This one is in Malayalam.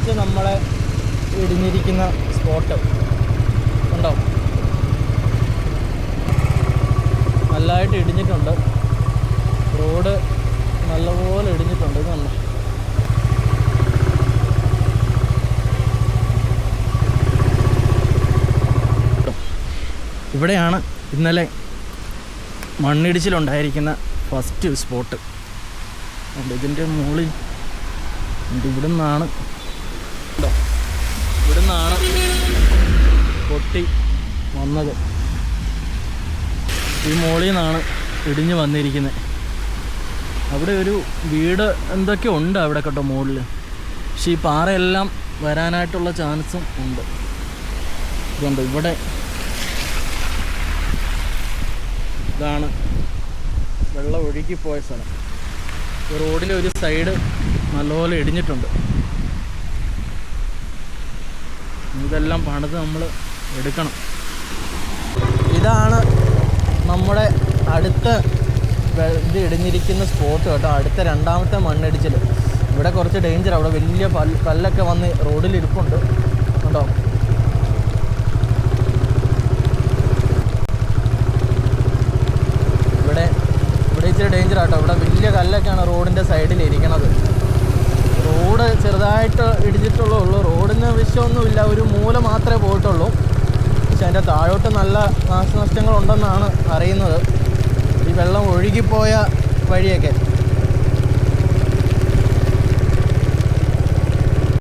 ഫസ്റ്റ് നമ്മളെ ഇടിഞ്ഞിരിക്കുന്ന സ്പോട്ട് ഉണ്ടോ? നല്ലതായിട്ട് ഇടിഞ്ഞിട്ടുണ്ട്. റോഡ് നല്ലപോലെ ഇടിഞ്ഞിട്ടുണ്ട്. ഇതുണ്ട്. ഇവിടെയാണ് ഇന്നലെ മണ്ണിടിച്ചിലുണ്ടായിരിക്കുന്ന ഫസ്റ്റ് സ്പോട്ട്. ഇതിൻ്റെ മുകളിൽ ഇവിടുന്നാണ് പൊട്ടി വന്നത്. ഈ മുകളിൽ നിന്നാണ് ഇടിഞ്ഞ് വന്നിരിക്കുന്നത്. അവിടെ ഒരു വീട് എന്തൊക്കെ ഉണ്ട് അവിടെ കേട്ടോ മുകളിൽ. പക്ഷേ ഈ പാറയെല്ലാം വരാനായിട്ടുള്ള ചാൻസും ഉണ്ട്. ഇതുണ്ട്. ഇവിടെ ഇതാണ് വെള്ളം ഒഴുകിപ്പോയ സ്ഥലം. റോഡിലെ ഒരു സൈഡ് നല്ലപോലെ ഇടിഞ്ഞിട്ടുണ്ട്. ഇതെല്ലാം പണിത് നമ്മൾ എടുക്കണം. ഇതാണ് നമ്മുടെ അടുത്ത ഇത് ഇടിഞ്ഞിരിക്കുന്ന സ്പോട്ട് കേട്ടോ. അടുത്ത രണ്ടാമത്തെ മണ്ണിടിച്ചിൽ. ഇവിടെ കുറച്ച് ഡേഞ്ചർ. അവിടെ വലിയ കല്ലൊക്കെ വന്ന് റോഡിൽ ഇരിപ്പുണ്ട് കേട്ടോ. ഇവിടെ ഇച്ചിരി ഡേഞ്ചർ ആട്ടോ. ഇവിടെ വലിയ കല്ലൊക്കെയാണ് റോഡിൻ്റെ സൈഡിൽ ഇരിക്കണത്. റോഡ് ചെറുതായിട്ട് ഇടിച്ചിട്ടുള്ളൂ. റോഡിന് വിഷയമൊന്നുമില്ല. ഒരു മൂല മാത്രമേ പോയിട്ടുള്ളൂ. പക്ഷെ അതിൻ്റെ താഴോട്ട് നല്ല നാശനഷ്ടങ്ങളുണ്ടെന്നാണ് അറിയുന്നത്. ഈ വെള്ളം ഒഴുകിപ്പോയ വഴിയൊക്കെ